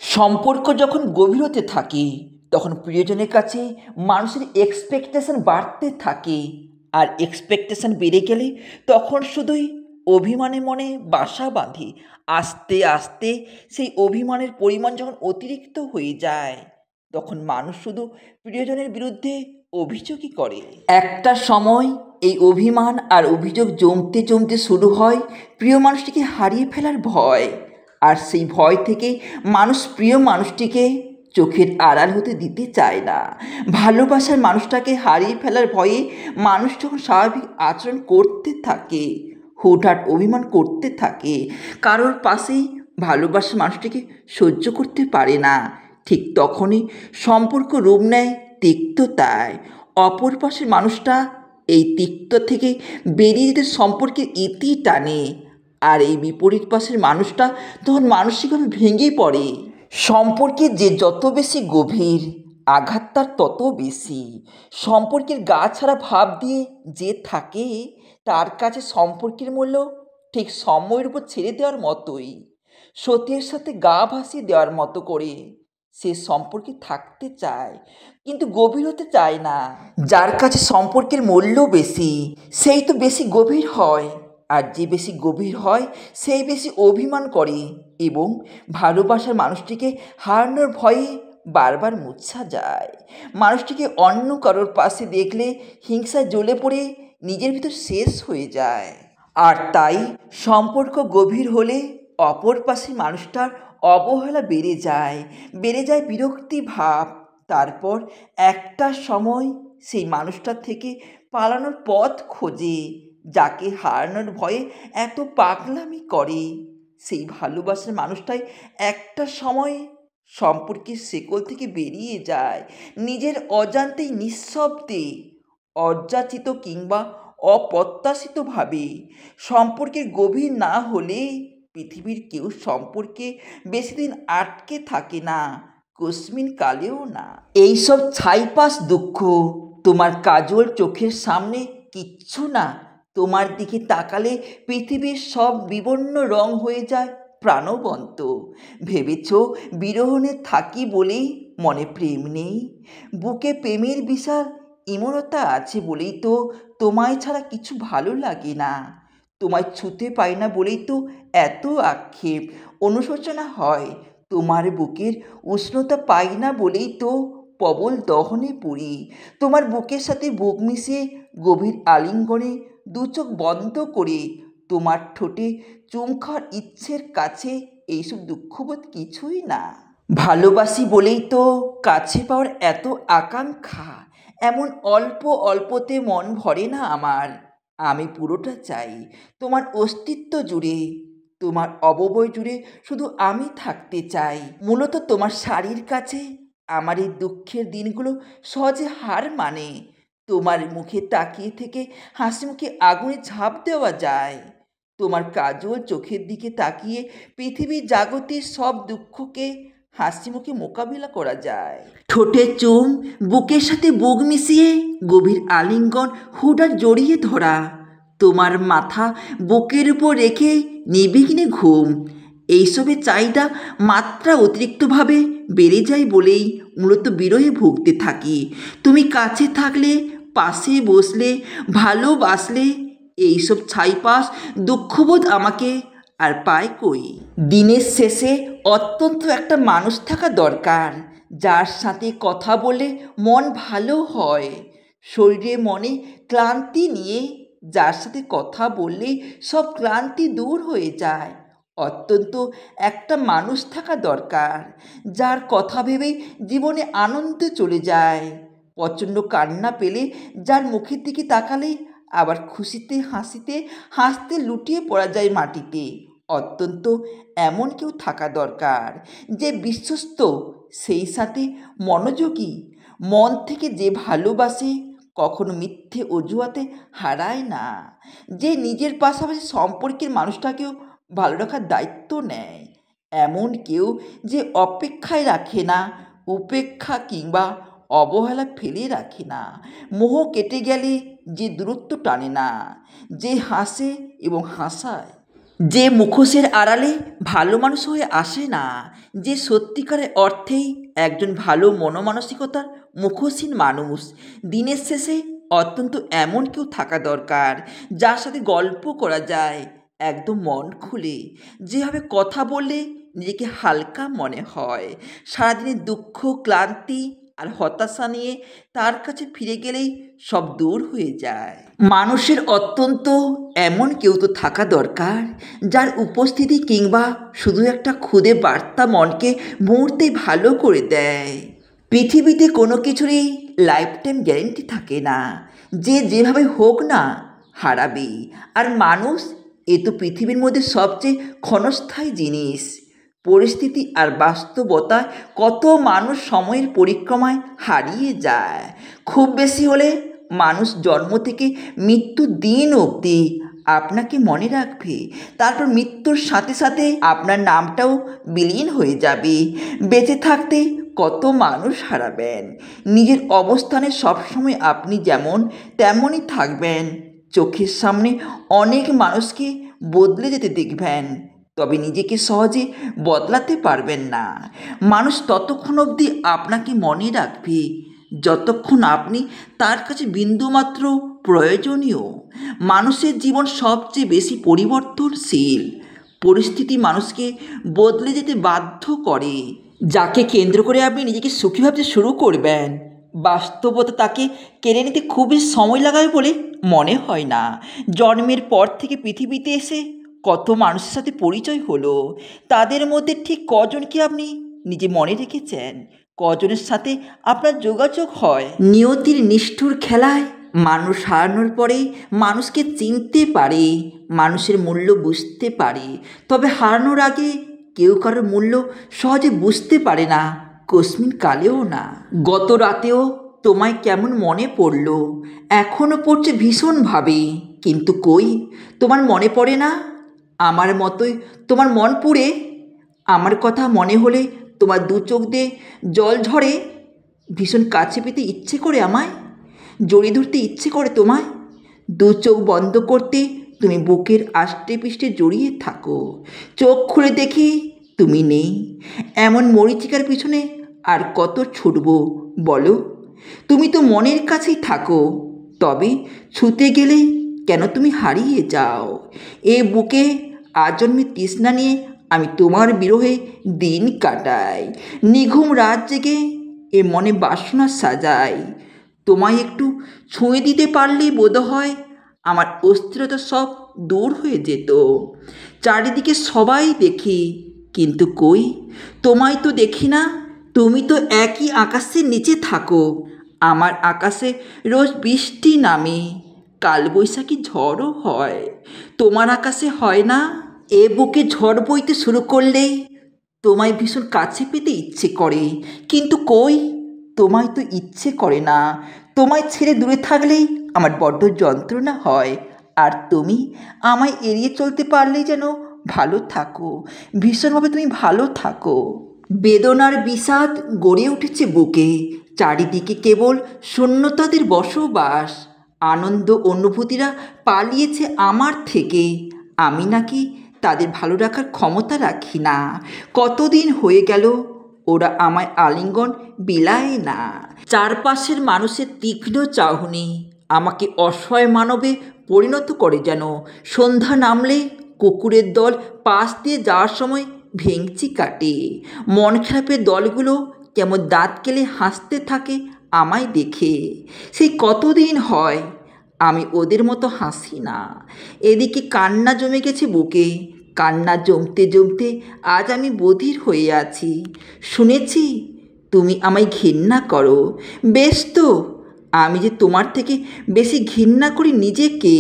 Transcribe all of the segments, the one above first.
সম্পর্ক যখন গভীর হতে থাকে তখন প্রিয়জনের কাছে মানুষের এক্সপেকটেশন বাড়তে থাকে। আর এক্সপেকটেশন বেড়ে গেলে তখন শুধুই অভিমানে মনে বাসা বাঁধে। আস্তে আস্তে সেই অভিমানের পরিমাণ যখন অতিরিক্ত হয়ে যায় তখন মানুষ শুধু প্রিয়জনের বিরুদ্ধে অভিযোগই করে। একটা সময় এই অভিমান আর অভিযোগ জমতে জমতে শুরু হয় প্রিয় মানুষটিকে হারিয়ে ফেলার ভয়। আর সেই ভয় থেকে মানুষ প্রিয় মানুষটিকে চোখের আড়াল হতে দিতে চায় না। ভালোবাসার মানুষটাকে হারিয়ে ফেলার ভয়ে মানুষ যখন স্বাভাবিক আচরণ করতে থাকে, হুটহাট অভিমান করতে থাকে, কারোর পাশেই ভালোবাসার মানুষটিকে সহ্য করতে পারে না, ঠিক তখনই সম্পর্ক রূপ নেয় তিক্ততায়। অপর পাশের মানুষটা এই তিক্ত থেকে বেরিয়ে যেতে সম্পর্কের ইতি টানে, আর এই বিপরীত পাশের মানুষটা তখন মানসিকভাবে ভেঙে পড়ে। সম্পর্কে যে যত বেশি গভীর, আঘাত তার তত বেশি। সম্পর্কের গা ছাড়া ভাব দিয়ে যে থাকে তার কাছে সম্পর্কের মূল্য ঠিক সময়ের উপর ছেড়ে দেওয়ার মতোই, সত্যের সাথে গা ভাসিয়ে দেওয়ার মতো করে সে সম্পর্কে থাকতে চায় কিন্তু গভীর হতে চায় না। যার কাছে সম্পর্কের মূল্য বেশি সেই তো বেশি গভীর হয়, আর যে বেশি গভীর হয় সেই বেশি অভিমান করে এবং ভালোবাসার মানুষটিকে হারানোর ভয়ে বারবার মূর্ছা যায়। মানুষটিকে অন্য কারোর পাশে দেখলে হিংসায় জ্বলে পড়ে নিজের ভিতর শেষ হয়ে যায়। আর তাই সম্পর্ক গভীর হলে অপর পাশে মানুষটার অবহেলা বেড়ে যায় বিরক্তি ভাব। তারপর একটা সময় সেই মানুষটার থেকে পালানোর পথ খোঁজে। যাকে হারানোর ভয়ে এত পাগলামি করে সেই ভালোবাসার মানুষটাই একটা সময় সম্পর্কের শেকল থেকে বেরিয়ে যায়, নিজের অজান্তেই নিঃশব্দে, অযাচিত কিংবা অপ্রত্যাশিতভাবে। সম্পর্কের গভীর না হলে পৃথিবীর কেউ সম্পর্কে বেশি দিন আটকে থাকে না, কস্মিন কালেও না। এইসব ছাইপাস দুঃখ তোমার কাজল চোখের সামনে কিচ্ছু না। তোমার দিকে তাকালে পৃথিবীর সব বিবর্ণ রং হয়ে যায় প্রাণবন্ত। ভেবেছ বিরহণে থাকি বলেই মনে প্রেম নেই, বুকে প্রেমের বিশাল ইমরতা আছে বলেই তো তোমায় ছাড়া কিছু ভালো লাগে না। তোমায় ছুতে পাই না বলেই তো এত আক্ষেপ অনুশোচনা হয়। তোমার বুকের উষ্ণতা পাই না বলেই তো প্রবল দহনে পুড়ি। তোমার বুকের সাথে বুক মিশিয়ে গভীর আলিঙ্গনে দু চোখ বন্ধ করে তোমার ঠোঁটে চুম খাওয়ার ইচ্ছের কাছে এইসব দুঃখবোধ কিছুই না। ভালোবাসি বলেই তো কাছে পাওয়ার এত আকাঙ্ক্ষা। এমন অল্প অল্পতে মন ভরে না আমার। আমি পুরোটা চাই, তোমার অস্তিত্ব জুড়ে, তোমার অববয় জুড়ে শুধু আমি থাকতে চাই। মূলত তোমার শাড়ির কাছে আমার এই দুঃখের দিনগুলো সহজে হার মানে। তোমার মুখে তাকিয়ে থেকে হাসি মুখে আগুনে ঝাঁপ দেওয়া যায়। তোমার কাজল চোখের দিকে তাকিয়ে পৃথিবীর জাগতিক সব দুঃখকে হাসি মুখে মোকাবিলা করা যায়। ঠোঁটে চুম, বুকের সাথে বুক মিশিয়ে গভীর আলিঙ্গন, হুডার জড়িয়ে ধরা, তোমার মাথা বুকের উপর রেখে নির্বিঘ্নে ঘুম। এইসবের চাহিদা মাত্রা অতিরিক্তভাবে বেড়ে যায় বলেই মূলত বিরহে ভুগতে থাকি। তুমি কাছে থাকলে, পাশে বসলে, ভালোবাসলে এইসব ছাইপাস দুঃখবোধ আমাকে আর পায় কই। দিনের শেষে অত্যন্ত একটা মানুষ থাকা দরকার, যার সাথে কথা বলে মন ভালো হয়, শরীরে মনে ক্লান্তি নিয়ে যার সাথে কথা বললে সব ক্লান্তি দূর হয়ে যায়। অত্যন্ত একটা মানুষ থাকা দরকার, যার কথা ভেবেই জীবনে আনন্দ চলে যায়। প্রচণ্ড কান্না পেলে যার মুখের দিকে তাকালেই আবার খুশিতে হাসিতে হাসতে লুটিয়ে পড়া যায় মাটিতে। অত্যন্ত এমন কেউ থাকা দরকার যে বিশ্বস্ত, সেই সাথে মনোযোগী, মন থেকে যে ভালোবাসে, কখনো মিথ্যে অজুহাতে হারায় না, যে নিজের পাশাপাশি সম্পর্কের মানুষটাকেও ভালো রাখার দায়িত্ব নেয়। এমন কেউ যে অপেক্ষায় রাখে না, উপেক্ষা কিংবা অবহেলা ফেলে রাখে না, মোহ কেটে গেলে যে দূরত্ব টানে না, যে হাসে এবং হাসায়। যে মুখোশের আড়ালে ভালো মানুষ হয়ে আসে না, যে সত্যিকারের অর্থেই একজন ভালো মনোমানসিকতার মুখোশহীন মানুষ। দিনের শেষে অত্যন্ত এমন কেউ থাকা দরকার যার সাথে গল্প করা যায় একদম মন খুলে, যেভাবে কথা বললে নিজেকে হালকা মনে হয়। সারাদিনের দুঃখ, ক্লান্তি আর হতাশা নিয়ে তার কাছে ফিরে গেলেই সব দূর হয়ে যায়। মানুষের অত্যন্ত এমন কেউ তো থাকা দরকার যার উপস্থিতি কিংবা শুধু একটা খুদে বার্তা মনকে মুহূর্তে ভালো করে দেয়। পৃথিবীতে কোনো কিছুরই লাইফ টাইম গ্যারেন্টি থাকে না, যে যেভাবে হোক না হারাবে। আর মানুষ এ তো পৃথিবীর মধ্যে সবচেয়ে ক্ষণস্থায়ী জিনিস। পরিস্থিতি আর বাস্তবতায় কত মানুষ সময়ের পরিক্রমায় হারিয়ে যায়। খুব বেশি হলে মানুষ জন্ম থেকে মৃত্যুর দিন অবধি আপনাকে মনে রাখবে, তারপর মৃত্যুর সাথে সাথে আপনার নামটাও বিলীন হয়ে যাবে। বেঁচে থাকতে কত মানুষ হারাবেন। নিজের অবস্থানে সবসময় আপনি যেমন তেমনই থাকবেন। চোখের সামনে অনেক মানুষকে বদলে যেতে দেখবেন, তবে নিজেকে সহজে বদলাতে পারবেন না। মানুষ ততক্ষণ অবধি আপনাকে মনে রাখবে যতক্ষণ আপনি তার কাছে বিন্দুমাত্র প্রয়োজনীয়। মানুষের জীবন সবচেয়ে বেশি পরিবর্তনশীল। পরিস্থিতি মানুষকে বদলে যেতে বাধ্য করে। যাকে কেন্দ্র করে আপনি নিজেকে সুখী ভাবতে শুরু করবেন, বাস্তবতা তাকে কেড়ে নিতে খুবই সময় লাগাবে বলে মনে হয় না। জন্মের পর থেকে পৃথিবীতে এসে কত মানুষের সাথে পরিচয় হলো, তাদের মধ্যে ঠিক কজনকে আপনি নিজে মনে রেখেছেন, কজনের সাথে আপনার যোগাযোগ হয়? নিয়তির নিষ্ঠুর খেলায় মানুষ হারানোর পরে মানুষকে চিনতে পারে, মানুষের মূল্য বুঝতে পারে। তবে হারানোর আগে কেউ কারোর মূল্য সহজে বুঝতে পারে না, কস্মিন কালেও না। গত রাতেও তোমায় কেমন মনে পড়ল, এখনও পড়ছে ভীষণভাবে, কিন্তু কই তোমার মনে পড়ে না? আমার মতোই তোমার মন পুড়ে? আমার কথা মনে হলে তোমার দু চোখ দিয়ে জল ঝরে? ভীষণ কাছে পেতে ইচ্ছে করে আমায়, জড়িয়ে ধরতে ইচ্ছে করে তোমায়। দু চোখ বন্ধ করতে তুমি বুকের আষ্টে পিষ্টে জড়িয়ে থাকো, চোখ খুলে দেখি তুমি নেই। এমন মরীচিকার পিছনে আর কত ছুটব বলো? তুমি তো মনের কাছেই থাকো, তবে ছুতে গেলে কেন তুমি হারিয়ে যাও? এ বুকে আজন্মের তৃষ্ণা নিয়ে আমি তোমার বিরহে দিন কাটাই, নিঘুম রাত জেগে এ মনে বাসনা সাজাই। তোমায় একটু ছুঁয়ে দিতে পারলেই বোধ হয় আমার অস্থিরতা সব দূর হয়ে যেত। চারিদিকে সবাই দেখি, কিন্তু কই তোমায় তো দেখি না। তুমি তো একই আকাশের নিচে থাকো, আমার আকাশে রোজ বৃষ্টি নামে, কালবৈশাখী ঝড়ও হয়, তোমার আকাশে হয় না? এ বুকে ঝড় বইতে শুরু করলেই তোমায় ভীষণ কাছে পেতে ইচ্ছে করে, কিন্তু কই তোমায় তো ইচ্ছে করে না। তোমায় ছেড়ে দূরে থাকলেই আমার বড্ড যন্ত্রণা হয়, আর তুমি আমায় এড়িয়ে চলতে পারলেই যেন ভালো থাকো, ভীষণভাবে তুমি ভালো থাকো। বেদনার বিষাদ গড়ে উঠেছে বুকে, চারিদিকে কেবল শূন্যতাদের বসবাস। আনন্দ অনুভূতিরা পালিয়েছে আমার থেকে, আমি নাকি তাদের ভালো রাখার ক্ষমতা রাখি না। কতদিন হয়ে গেল ওরা আমায় আলিঙ্গন বিলায় না। চারপাশের মানুষের তীক্ষ্ণ চাহনি আমাকে অসহায় মানবে পরিণত করে যেন। সন্ধ্যা নামলে কুকুরের দল পাশ দিয়ে যাওয়ার সময় ভেংচি কাটে, মন খারাপের দলগুলো কেমন দাঁত কেলে হাসতে থাকে আমায় দেখে। সেই কতদিন হয় আমি ওদের মতো হাসি না। এদিকে কান্না জমে গেছে বুকে, কান্না জমতে জমতে আজ আমি বধির হয়ে আছি। শুনেছি তুমি আমায় ঘৃণা করো, বেশ তো, আমি যে তোমার থেকে বেশি ঘৃণা করি নিজেকে।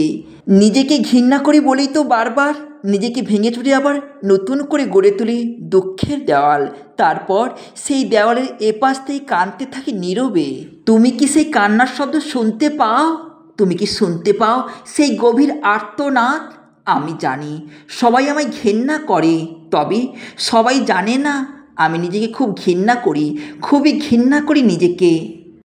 নিজেকে ঘৃণা করি বলেই তো বারবার নিজেকে ভেঙে চুরে আবার নতুন করে গড়ে তুলি দুঃখের দেওয়াল। তারপর সেই দেওয়ালের এপাশ থেকে কাঁদতে থাকি নীরবে। তুমি কি সেই কান্নার শব্দ শুনতে পাও? তুমি কি শুনতে পাও সেই গভীর আর্তনাদ? আমি জানি সবাই আমায় ঘেন্না করে, তবে সবাই জানে না আমি নিজেকে খুব ঘৃণা করি, খুবই ঘৃণা করি নিজেকে।